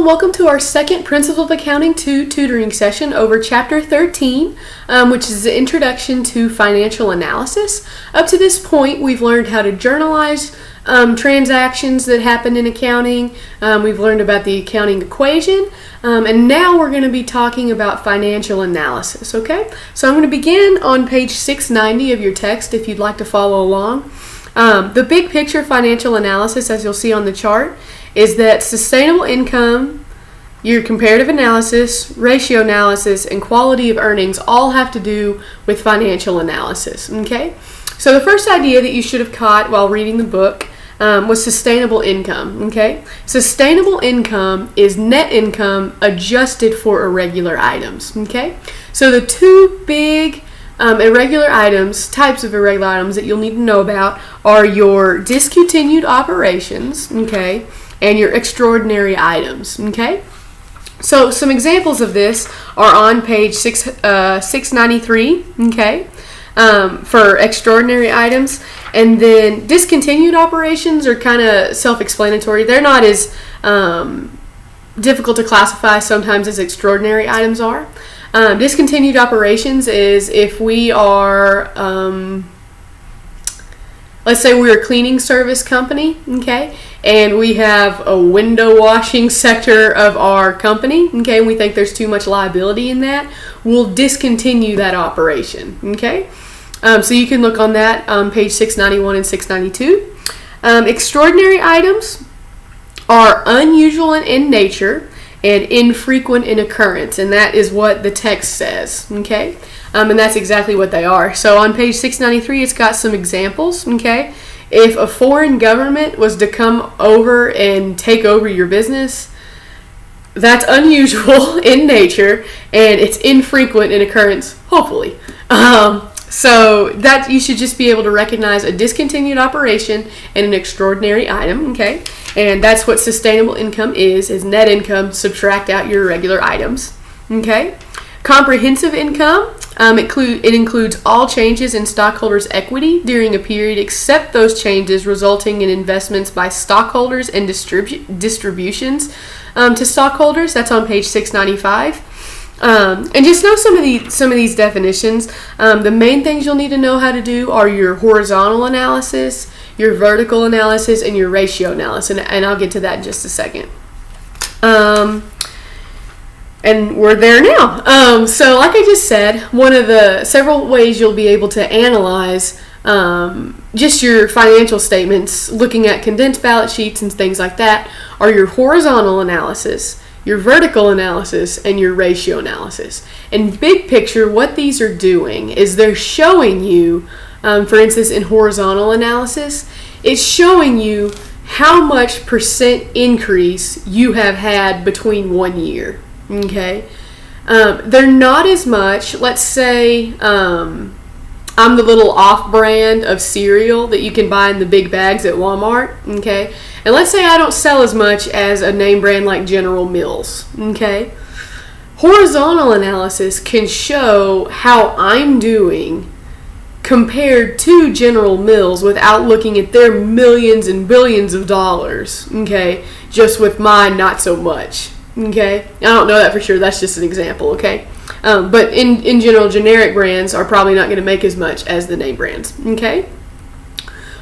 welcome to our second Principles of Accounting 2 tutoring session over Chapter 13, which is the Introduction to Financial Analysis. Up to this point, we've learned how to journalize transactions that happen in accounting. We've learned about the accounting equation, and now we're going to be talking about financial analysis, okay? So I'm going to begin on page 690 of your text if you'd like to follow along. The big picture financial analysis, as you'll see on the chart, is that sustainable income, your comparative analysis, ratio analysis, and quality of earnings all have to do with financial analysis, okay? So the first idea that you should have caught while reading the book was sustainable income, okay? Sustainable income is net income adjusted for irregular items, okay? So the two big irregular items, types of irregular items that you'll need to know about are your discontinued operations, okay, and your extraordinary items, okay? So some examples of this are on page 693, okay, for extraordinary items. And then discontinued operations are kind of self-explanatory. They're not as difficult to classify sometimes as extraordinary items are. Discontinued operations is if we are, let's say we're a cleaning service company, okay, and we have a window washing sector of our company, okay, and we think there's too much liability in that, we'll discontinue that operation, okay. So you can look on that on page 691 and 692. Extraordinary items are unusual in nature and infrequent in occurrence, and that is what the text says, okay? And that's exactly what they are. So on page 693, it's got some examples, okay? If a foreign government was to come over and take over your business, that's unusual in nature, and it's infrequent in occurrence, hopefully. So that you should just be able to recognize a discontinued operation and an extraordinary item, okay? And that's what sustainable income is net income, subtract out your irregular items, okay? Comprehensive income, it includes all changes in stockholders' equity during a period except those changes resulting in investments by stockholders and distributions to stockholders. That's on page 695. And just know some of these definitions. The main things you'll need to know how to do are your horizontal analysis, your vertical analysis, and your ratio analysis, and I'll get to that in just a second. And we're there now. So like I just said, one of the several ways you'll be able to analyze just your financial statements, looking at condensed balance sheets and things like that, are your horizontal analysis, your vertical analysis, and your ratio analysis. And big picture, what these are doing is they're showing you, for instance, in horizontal analysis, it's showing you how much percent increase you have had between 1 year, okay? They're not as much, let's say, I'm the little off-brand of cereal that you can buy in the big bags at Walmart, okay? And let's say I don't sell as much as a name brand like General Mills, okay? Horizontal analysis can show how I'm doing compared to General Mills without looking at their millions and billions of dollars, okay? Just with mine, not so much, okay? I don't know that for sure. That's just an example, okay? But in general, generic brands are probably not going to make as much as the name brands, okay?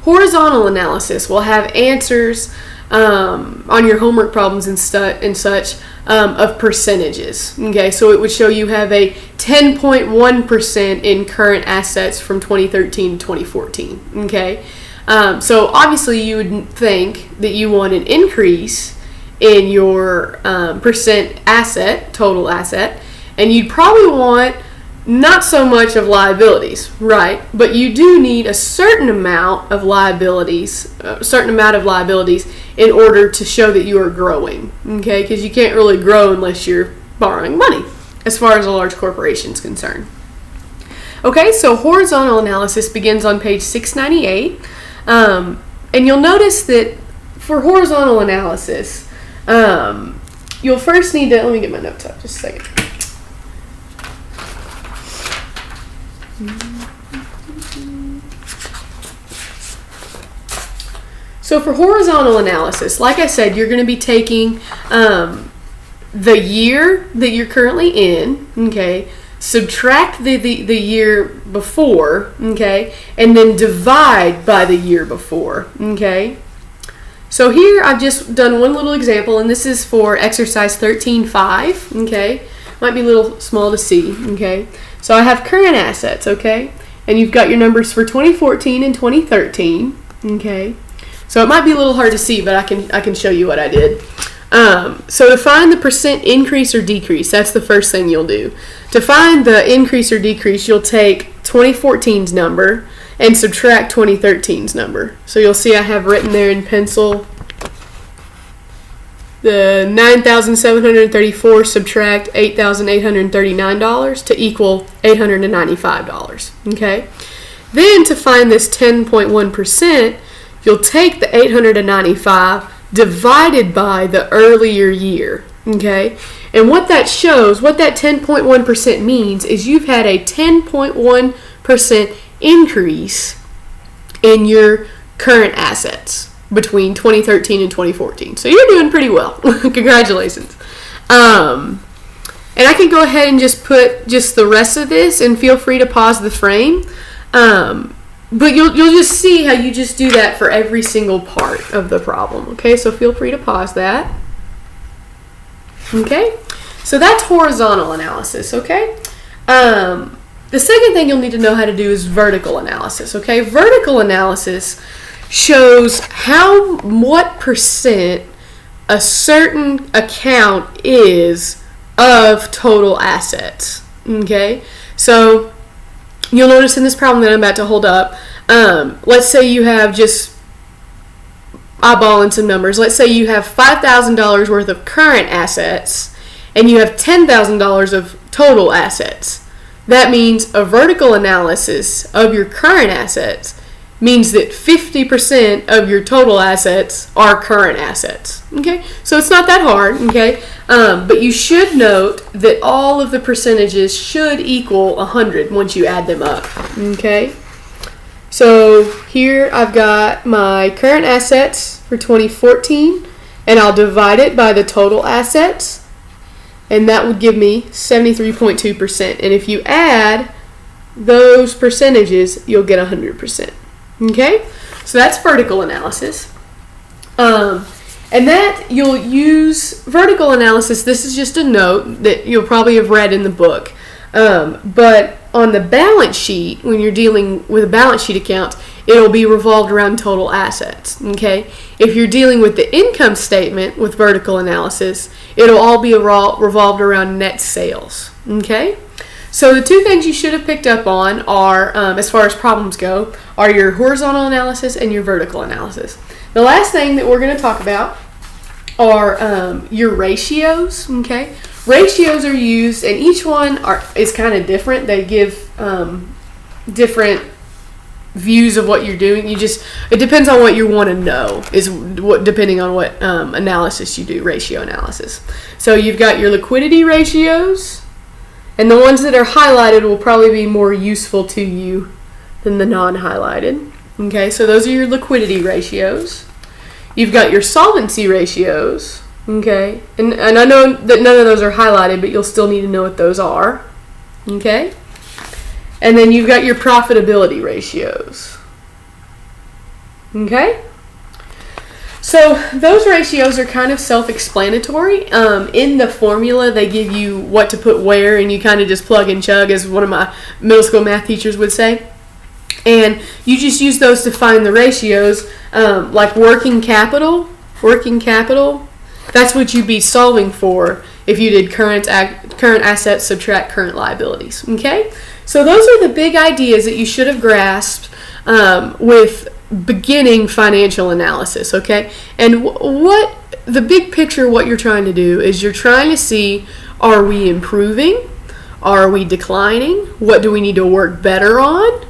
Horizontal analysis will have answers on your homework problems and such of percentages, okay? So it would show you have a 10.1% in current assets from 2013 to 2014, okay? So obviously you would think that you want an increase in your percent asset, total asset, and you'd probably want not so much of liabilities, right? But you do need a certain amount of liabilities, in order to show that you are growing, okay? Because you can't really grow unless you're borrowing money, as far as a large corporation is concerned. Okay, so horizontal analysis begins on page 698, and you'll notice that for horizontal analysis, you'll first need to, let me get my notes up just a second. So for horizontal analysis, like I said, you're going to be taking the year that you're currently in, okay, subtract the year before, okay, and then divide by the year before, okay. So here I've just done one little example, and this is for exercise 13.5, okay. Might be a little small to see, okay. So I have current assets, okay, and you've got your numbers for 2014 and 2013, okay. So it might be a little hard to see, but I can show you what I did. So to find the percent increase or decrease, that's the first thing you'll do. To find the increase or decrease, you'll take 2014's number and subtract 2013's number. So you'll see I have written there in pencil the $9,734 subtract $8,839 to equal $895. Okay. Then to find this 10.1%, you'll take the 895 divided by the earlier year. Okay. And what that shows, what that 10.1% means, is you've had a 10.1% increase in your current assets between 2013 and 2014. So you're doing pretty well. Congratulations. And I can go ahead and just put just the rest of this, and feel free to pause the frame. But you'll just see how you just do that for every single part of the problem. Okay, so feel free to pause that. Okay, so that's horizontal analysis. Okay. The second thing you'll need to know how to do is vertical analysis, okay? Vertical analysis shows what percent a certain account is of total assets, okay? So you'll notice in this problem that I'm about to hold up, let's say you have, just eyeballing some numbers, let's say you have $5,000 worth of current assets and you have $10,000 of total assets. That means a vertical analysis of your current assets means that 50% of your total assets are current assets. Okay, so it's not that hard. Okay, but you should note that all of the percentages should equal 100 once you add them up. Okay, so here I've got my current assets for 2014, and I'll divide it by the total assets. And that would give me 73.2%. And if you add those percentages, you'll get 100%. Okay? So that's vertical analysis. And that you'll use vertical analysis. This is just a note that you'll probably have read in the book. But on the balance sheet, when you're dealing with a balance sheet account, it'll be revolved around total assets. Okay? If you're dealing with the income statement with vertical analysis, it'll all be revolved around net sales. Okay? So the two things you should have picked up on are, as far as problems go, are your horizontal analysis and your vertical analysis. The last thing that we're going to talk about are your ratios. Okay? Ratios are used, and each one is kind of different. They give different views of what you're doing. It depends on what you want to know, depending on what analysis you do, ratio analysis. So you've got your liquidity ratios, and the ones that are highlighted will probably be more useful to you than the non-highlighted. Okay, so those are your liquidity ratios. You've got your solvency ratios. Okay, and I know that none of those are highlighted, but you'll still need to know what those are. Okay, and then you've got your profitability ratios. Okay, so those ratios are kind of self-explanatory. In the formula, they give you what to put where, and you kind of just plug and chug, as one of my middle school math teachers would say. And you just use those to find the ratios, like working capital. That's what you'd be solving for if you did current assets subtract current liabilities. Okay? So those are the big ideas that you should have grasped with beginning financial analysis. Okay? And what the big picture, what you're trying to do is you're trying to see, are we improving? Are we declining? What do we need to work better on?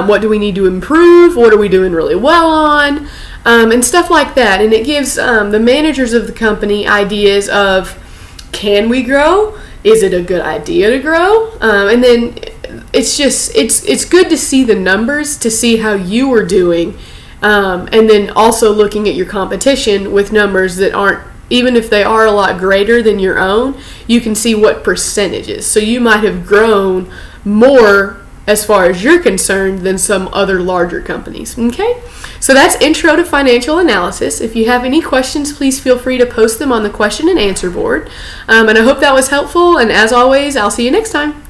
What do we need to improve? What are we doing really well on? And stuff like that. And it gives the managers of the company ideas of, can we grow? Is it a good idea to grow? And then it's good to see the numbers, to see how you are doing, and then also looking at your competition with numbers that aren't even if they are a lot greater than your own, you can see what percentages. So you might have grown more as far as you're concerned than some other larger companies. Okay? So that's Intro to Financial Analysis. If you have any questions, please feel free to post them on the question and answer board. And I hope that was helpful. And as always, I'll see you next time.